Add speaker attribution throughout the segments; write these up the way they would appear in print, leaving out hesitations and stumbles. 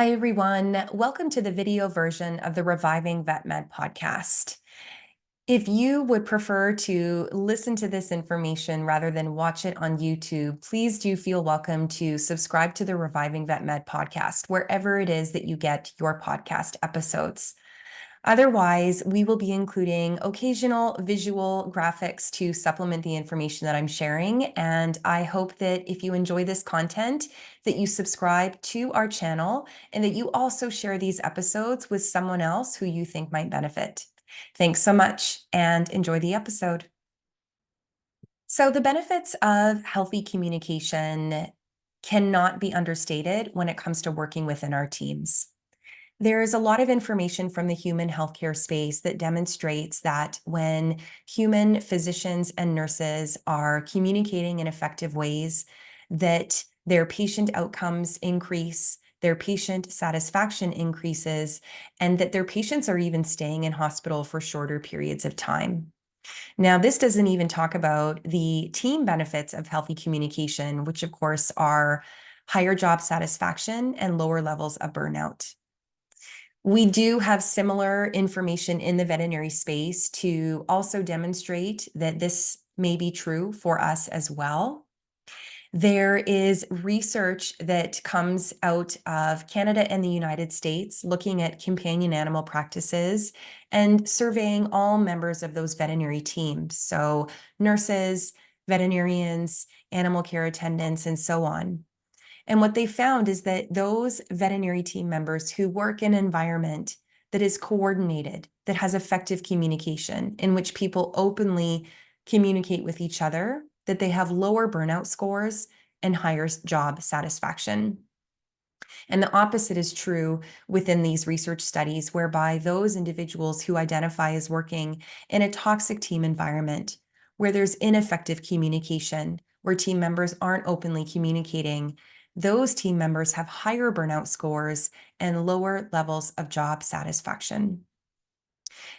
Speaker 1: Hi, everyone. Welcome to the video version of the Reviving Vet Med podcast. If you would prefer to listen to this information rather than watch it on YouTube, please do feel welcome to subscribe to the Reviving Vet Med podcast, wherever it is that you get your podcast episodes. Otherwise, we will be including occasional visual graphics to supplement the information that I'm sharing. And I hope that if you enjoy this content, that you subscribe to our channel and that you also share these episodes with someone else who you think might benefit. Thanks so much and enjoy the episode. So the benefits of healthy communication cannot be understated when it comes to working within our teams. There's a lot of information from the human healthcare space that demonstrates that when human physicians and nurses are communicating in effective ways, that their patient outcomes increase, their patient satisfaction increases, and that their patients are even staying in hospital for shorter periods of time. Now, this doesn't even talk about the team benefits of healthy communication, which of course are higher job satisfaction and lower levels of burnout. We do have similar information in the veterinary space to also demonstrate that this may be true for us as well. There is research that comes out of Canada and the United States looking at companion animal practices and surveying all members of those veterinary teams. So nurses, veterinarians, animal care attendants, and so on. And what they found is that those veterinary team members who work in an environment that is coordinated, that has effective communication, in which people openly communicate with each other, that they have lower burnout scores and higher job satisfaction. And the opposite is true within these research studies, whereby those individuals who identify as working in a toxic team environment, where there's ineffective communication, where team members aren't openly communicating, those team members have higher burnout scores and lower levels of job satisfaction.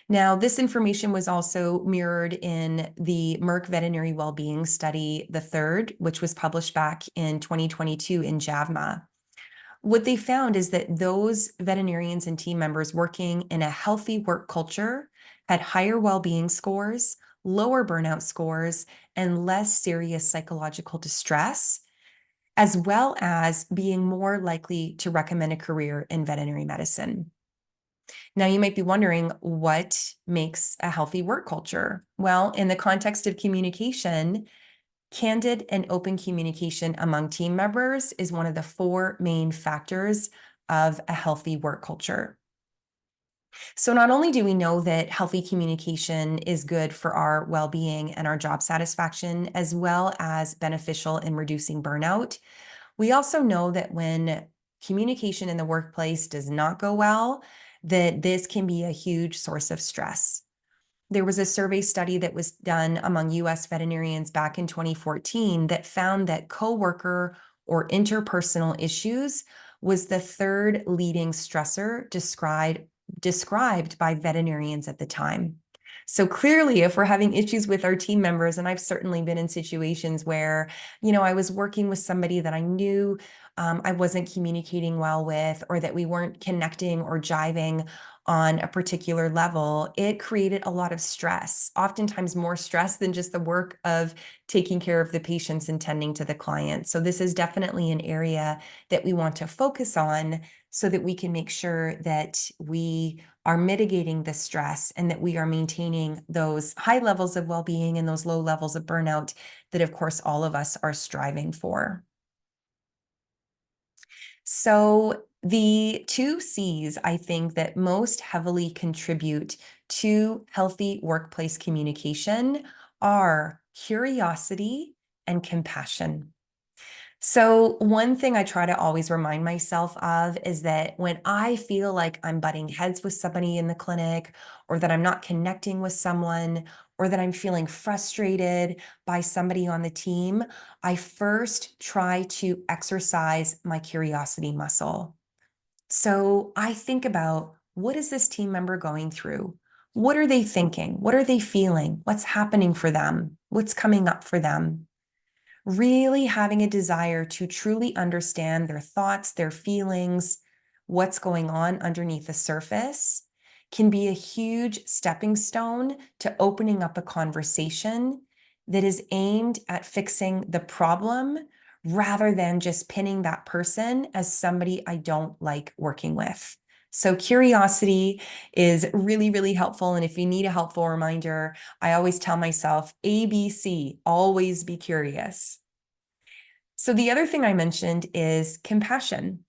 Speaker 1: Now, this information was also mirrored in the Merck Veterinary Wellbeing Study, the third, which was published back in 2022 in JAVMA. What they found is that those veterinarians and team members working in a healthy work culture had higher well-being scores, lower burnout scores, and less serious psychological distress, as well as being more likely to recommend a career in veterinary medicine. Now, you might be wondering what makes a healthy work culture? Well, in the context of communication, candid and open communication among team members is one of the four main factors of a healthy work culture. So not only do we know that healthy communication is good for our well-being and our job satisfaction, as well as beneficial in reducing burnout, we also know that when communication in the workplace does not go well, that this can be a huge source of stress. There was a survey study that was done among US veterinarians back in 2014 that found that coworker or interpersonal issues was the third leading stressor described by veterinarians at the time. So clearly, if we're having issues with our team members, and I've certainly been in situations where, I was working with somebody that I knew I wasn't communicating well with, or that we weren't connecting or jiving on a particular level, it created a lot of stress, oftentimes more stress than just the work of taking care of the patients and tending to the client. So this is definitely an area that we want to focus on so that we can make sure that we are mitigating the stress and that we are maintaining those high levels of well-being and those low levels of burnout that, of course, all of us are striving for. So the two C's, I think, that most heavily contribute to healthy workplace communication are curiosity and compassion. So one thing I try to always remind myself of is that when I feel like I'm butting heads with somebody in the clinic, or that I'm not connecting with someone, or that I'm feeling frustrated by somebody on the team, I first try to exercise my curiosity muscle. So I think about, what is this team member going through? What are they thinking? What are they feeling? What's happening for them? What's coming up for them? Really having a desire to truly understand their thoughts, their feelings, what's going on underneath the surface can be a huge stepping stone to opening up a conversation that is aimed at fixing the problem rather than just pinning that person as somebody I don't like working with. So curiosity is really, really helpful. And if you need a helpful reminder, I always tell myself, ABC, always be curious. So the other thing I mentioned is compassion.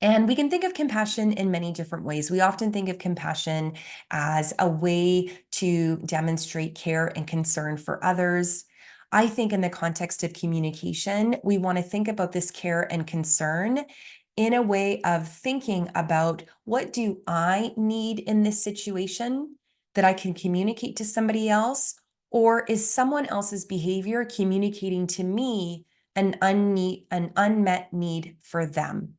Speaker 1: And we can think of compassion in many different ways. We often think of compassion as a way to demonstrate care and concern for others. I think in the context of communication, we want to think about this care and concern in a way of thinking about what do I need in this situation that I can communicate to somebody else, or is someone else's behavior communicating to me an unmet need for them?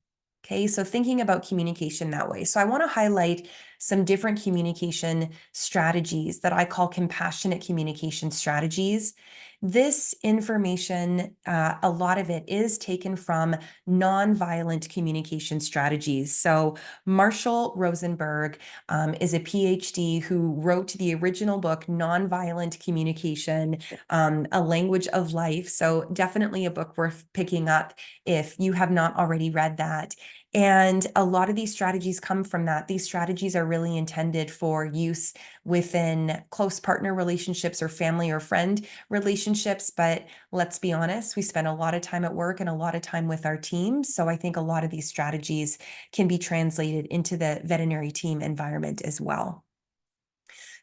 Speaker 1: Okay, so thinking about communication that way. So I want to highlight some different communication strategies that I call compassionate communication strategies. This information, a lot of it is taken from nonviolent communication strategies. So Marshall Rosenberg is a PhD who wrote the original book, Nonviolent Communication, A Language of Life. So definitely a book worth picking up if you have not already read that. And a lot of these strategies come from that. These strategies are really intended for use within close partner relationships or family or friend relationships. But let's be honest, we spend a lot of time at work and a lot of time with our teams. So I think a lot of these strategies can be translated into the veterinary team environment as well.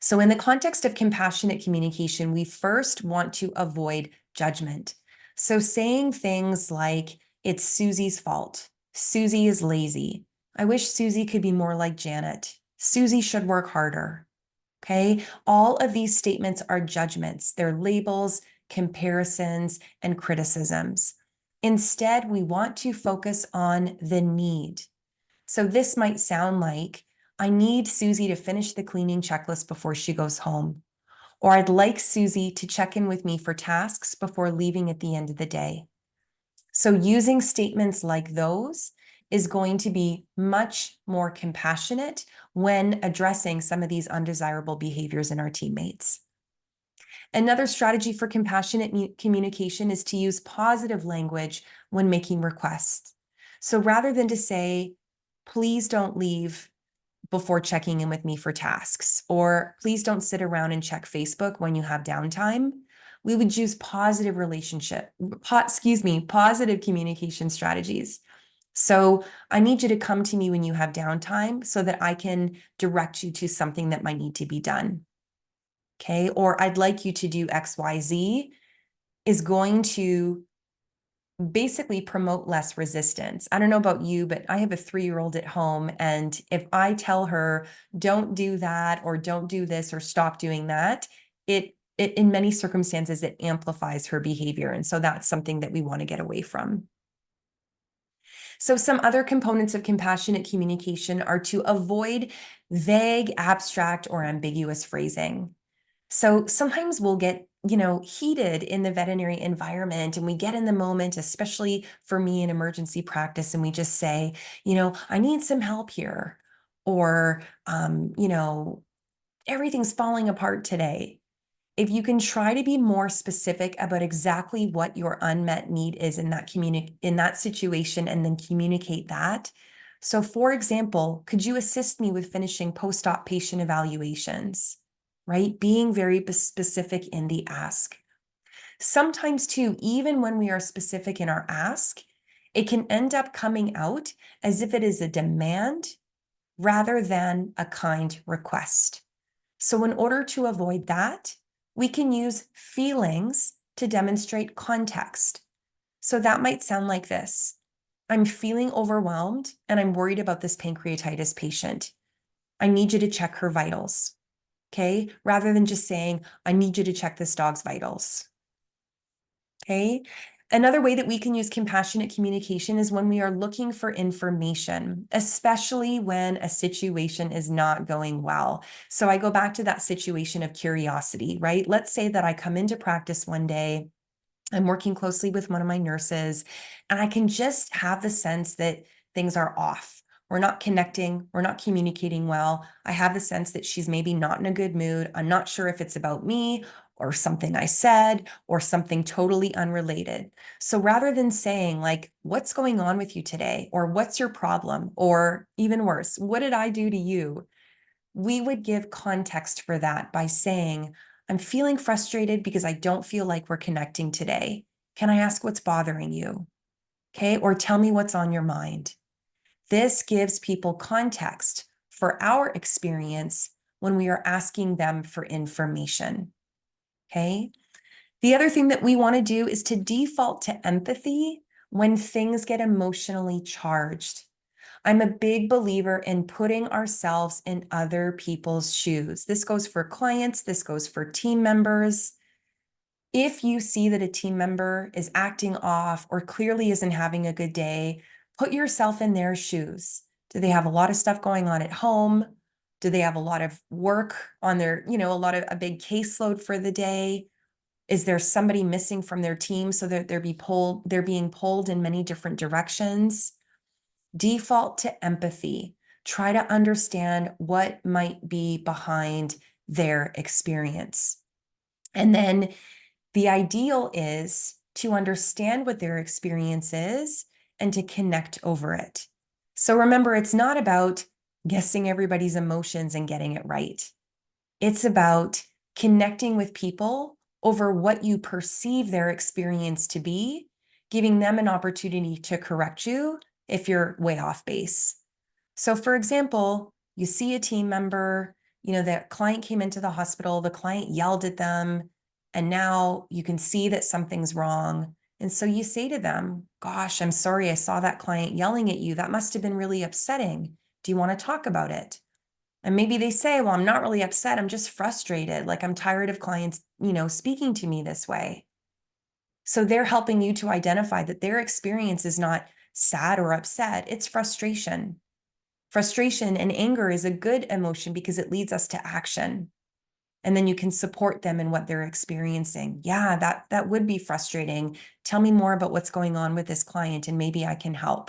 Speaker 1: So in the context of compassionate communication, we first want to avoid judgment. So saying things like, it's Susie's fault. Susie is lazy. I wish Susie could be more like Janet. Susie should work harder. Okay. All of these statements are judgments. They're labels, comparisons, and criticisms. Instead, we want to focus on the need. So this might sound like, I need Susie to finish the cleaning checklist before she goes home. Or I'd like Susie to check in with me for tasks before leaving at the end of the day. So using statements like those is going to be much more compassionate when addressing some of these undesirable behaviors in our teammates. Another strategy for compassionate communication is to use positive language when making requests. So rather than to say, please don't leave before checking in with me for tasks, or please don't sit around and check Facebook when you have downtime, we would use positive positive communication strategies. So I need you to come to me when you have downtime so that I can direct you to something that might need to be done. Okay. Or I'd like you to do XYZ is going to basically promote less resistance. I don't know about you, but I have a 3-year-old at home. And if I tell her, don't do that, or don't do this, or stop doing that, it in many circumstances, it amplifies her behavior. And so that's something that we want to get away from. So some other components of compassionate communication are to avoid vague, abstract, or ambiguous phrasing. So sometimes we'll get, heated in the veterinary environment, and we get in the moment, especially for me in emergency practice, and we just say, I need some help here, or, everything's falling apart today. If you can try to be more specific about exactly what your unmet need is in that situation, and then communicate that. So for example, could you assist me with finishing post-op patient evaluations, right? Being very specific in the ask. Sometimes too, even when we are specific in our ask, it can end up coming out as if it is a demand rather than a kind request. So in order to avoid that, we can use feelings to demonstrate context. So that might sound like this. I'm feeling overwhelmed and I'm worried about this pancreatitis patient. I need you to check her vitals. Okay. Rather than just saying, I need you to check this dog's vitals. Okay. Another way that we can use compassionate communication is when we are looking for information, especially when a situation is not going well. So I go back to that situation of curiosity, right? Let's say that I come into practice one day, I'm working closely with one of my nurses, and I can just have the sense that things are off, we're not connecting, we're not communicating well. I have the sense that she's maybe not in a good mood. I'm not sure if it's about me or something I said or something totally unrelated. So rather than saying like, what's going on with you today? Or what's your problem? Or even worse, what did I do to you? We would give context for that by saying, I'm feeling frustrated because I don't feel like we're connecting today. Can I ask what's bothering you? Okay. Or tell me what's on your mind. This gives people context for our experience when we are asking them for information. Okay. The other thing that we want to do is to default to empathy when things get emotionally charged. I'm a big believer in putting ourselves in other people's shoes. This goes for clients, this goes for team members. If you see that a team member is acting off or clearly isn't having a good day, put yourself in their shoes. Do they have a lot of stuff going on at home? Do they have a lot of work on their, a big caseload for the day? Is there somebody missing from their team so that they're being pulled in many different directions? Default to empathy. Try to understand what might be behind their experience. And then the ideal is to understand what their experience is and to connect over it. So remember, it's not about guessing everybody's emotions and getting it right. It's about connecting with people over what you perceive their experience to be, giving them an opportunity to correct you if you're way off base. So for example, you see a team member, the client came into the hospital, the client yelled at them, and now you can see that something's wrong. And so you say to them, gosh, I'm sorry, I saw that client yelling at you. That must have been really upsetting. Do you want to talk about it? And maybe they say, well, I'm not really upset. I'm just frustrated. Like I'm tired of clients, speaking to me this way. So they're helping you to identify that their experience is not sad or upset. It's frustration. Frustration and anger is a good emotion because it leads us to action. And then you can support them in what they're experiencing. Yeah, that would be frustrating. Tell me more about what's going on with this client and maybe I can help.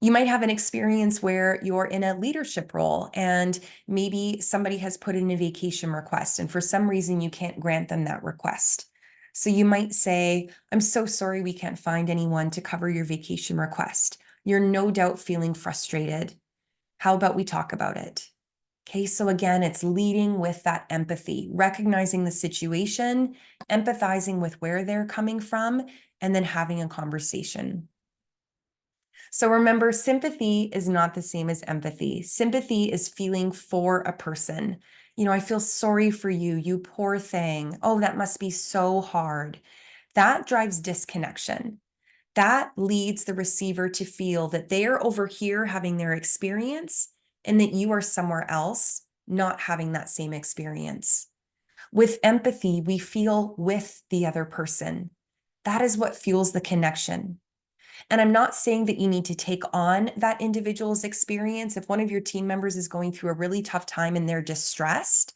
Speaker 1: You might have an experience where you're in a leadership role and maybe somebody has put in a vacation request and for some reason you can't grant them that request. So you might say, I'm so sorry we can't find anyone to cover your vacation request. You're no doubt feeling frustrated. How about we talk about it? Okay, so again, it's leading with that empathy, recognizing the situation, empathizing with where they're coming from, and then having a conversation. So remember, sympathy is not the same as empathy. Sympathy is feeling for a person. I feel sorry for you, you poor thing. Oh, that must be so hard. That drives disconnection. That leads the receiver to feel that they are over here having their experience and that you are somewhere else not having that same experience. With empathy, we feel with the other person. That is what fuels the connection. And I'm not saying that you need to take on that individual's experience. If one of your team members is going through a really tough time and they're distressed,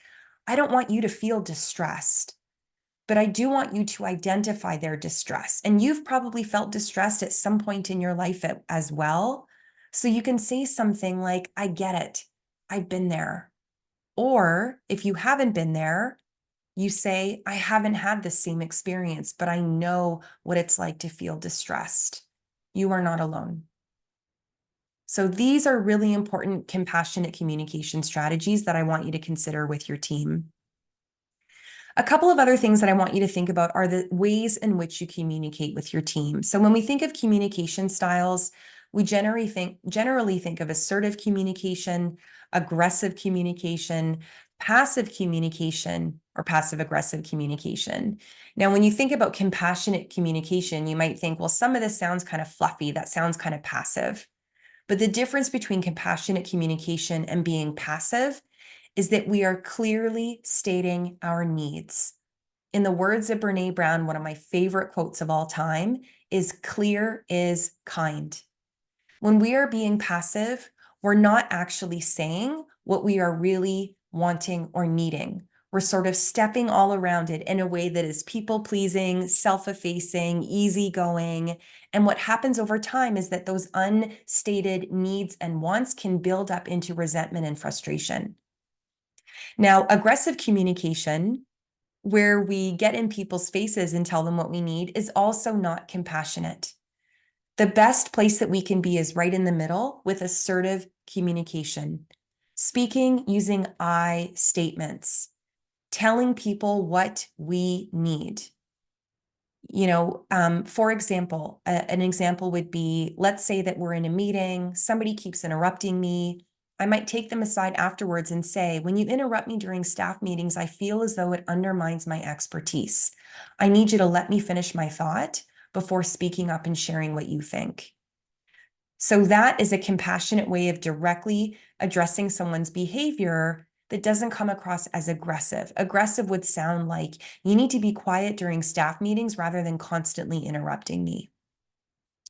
Speaker 1: I don't want you to feel distressed, but I do want you to identify their distress. And you've probably felt distressed at some point in your life as well. So you can say something like, I get it. I've been there. Or if you haven't been there, you say, I haven't had the same experience, but I know what it's like to feel distressed. You are not alone. So these are really important compassionate communication strategies that I want you to consider with your team. A couple of other things that I want you to think about are the ways in which you communicate with your team. So when we think of communication styles, we generally think of assertive communication, aggressive communication, passive communication, or passive aggressive communication. Now, when you think about compassionate communication, you might think, well, some of this sounds kind of fluffy. That sounds kind of passive. But the difference between compassionate communication and being passive is that we are clearly stating our needs. In the words of Brene Brown, one of my favorite quotes of all time is clear is kind. When we are being passive, we're not actually saying what we are really wanting or needing. We're sort of stepping all around it in a way that is people-pleasing, self-effacing, easygoing. And what happens over time is that those unstated needs and wants can build up into resentment and frustration. Now, aggressive communication, where we get in people's faces and tell them what we need, is also not compassionate. The best place that we can be is right in the middle with assertive communication, speaking using I statements, telling people what we need. For example, an example would be, let's say that we're in a meeting, somebody keeps interrupting me. I might take them aside afterwards and say, when you interrupt me during staff meetings, I feel as though it undermines my expertise. I need you to let me finish my thought before speaking up and sharing what you think. So that is a compassionate way of directly addressing someone's behavior that doesn't come across as aggressive. Aggressive would sound like, you need to be quiet during staff meetings rather than constantly interrupting me.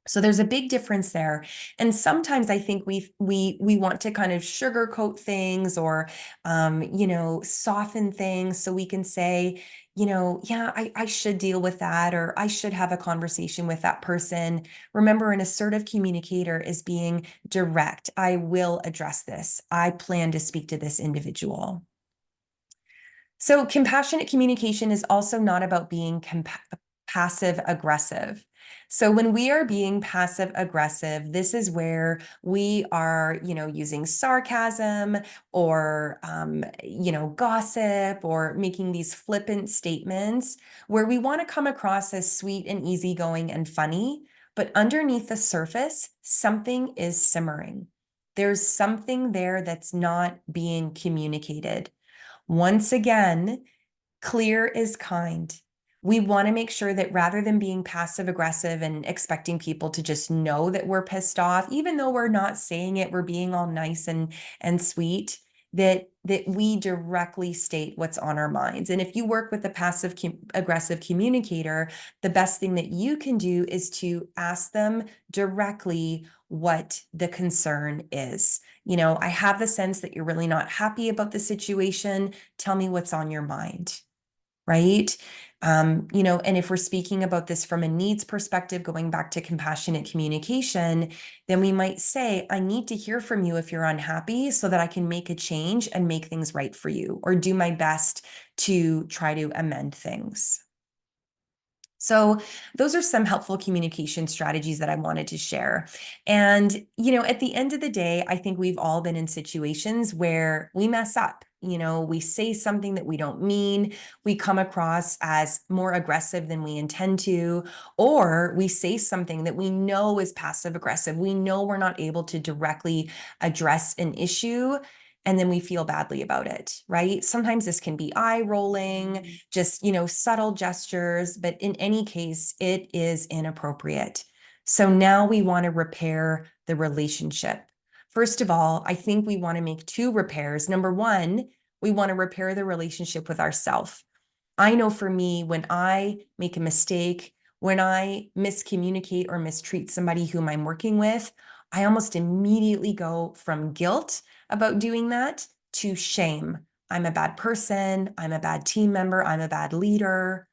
Speaker 1: So there's a big difference there. And sometimes I think we want to kind of sugarcoat things or soften things so we can say, yeah, I should deal with that, or I should have a conversation with that person. Remember, an assertive communicator is being direct. I will address this. I plan to speak to this individual. So compassionate communication is also not about being passive aggressive. So when we are being passive aggressive, this is where we are, using sarcasm or, gossip or making these flippant statements where we want to come across as sweet and easygoing and funny, but underneath the surface, something is simmering. There's something there that's not being communicated. Once again, clear is kind. We want to make sure that rather than being passive aggressive and expecting people to just know that we're pissed off, even though we're not saying it, we're being all nice and sweet, that we directly state what's on our minds. And if you work with a passive aggressive communicator, the best thing that you can do is to ask them directly what the concern is. I have the sense that you're really not happy about the situation. Tell me what's on your mind, right? And if we're speaking about this from a needs perspective, going back to compassionate communication, then we might say, I need to hear from you if you're unhappy so that I can make a change and make things right for you, or do my best to try to amend things. So those are some helpful communication strategies that I wanted to share. And, at the end of the day, I think we've all been in situations where we mess up. We say something that we don't mean. We come across as more aggressive than we intend to, or we say something that we know is passive aggressive. We know we're not able to directly address an issue, and then we feel badly about it, right? Sometimes this can be eye rolling, just, subtle gestures, but in any case, it is inappropriate. So now we want to repair the relationship. First of all, I think we want to make two repairs. Number one, we want to repair the relationship with ourselves. I know for me, when I make a mistake, when I miscommunicate or mistreat somebody whom I'm working with, I almost immediately go from guilt about doing that to shame. I'm a bad person. I'm a bad team member. I'm a bad leader.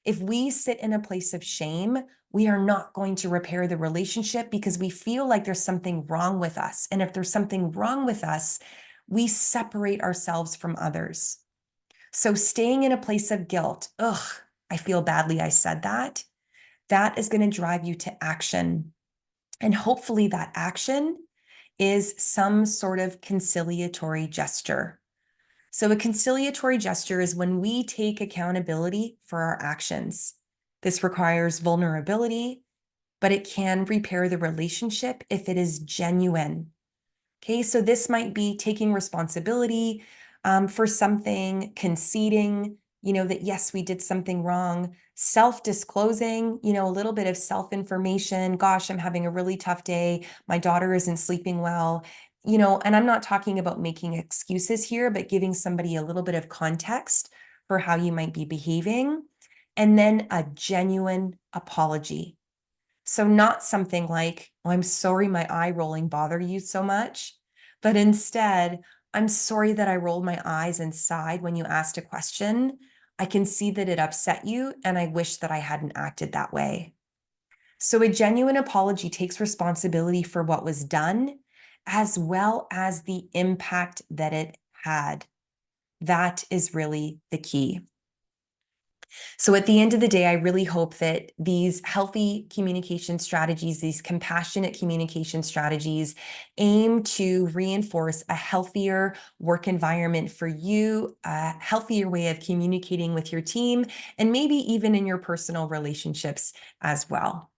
Speaker 1: If we sit in a place of shame, we are not going to repair the relationship because we feel like there's something wrong with us. And if there's something wrong with us, we separate ourselves from others. So staying in a place of guilt, I feel badly I said that, that is going to drive you to action. And hopefully that action is some sort of conciliatory gesture. So a conciliatory gesture is when we take accountability for our actions. This requires vulnerability, but it can repair the relationship if it is genuine. Okay, so this might be taking responsibility for something, conceding, that yes, we did something wrong, self-disclosing, a little bit of self-information. Gosh, I'm having a really tough day. My daughter isn't sleeping well, and I'm not talking about making excuses here, but giving somebody a little bit of context for how you might be behaving, and then a genuine apology. So not something like, oh, I'm sorry my eye rolling bothered you so much, but instead, I'm sorry that I rolled my eyes and sighed when you asked a question. I can see that it upset you, and I wish that I hadn't acted that way. So, a genuine apology takes responsibility for what was done, as well as the impact that it had. That is really the key. So at the end of the day, I really hope that these healthy communication strategies, these compassionate communication strategies, aim to reinforce a healthier work environment for you, a healthier way of communicating with your team, and maybe even in your personal relationships as well.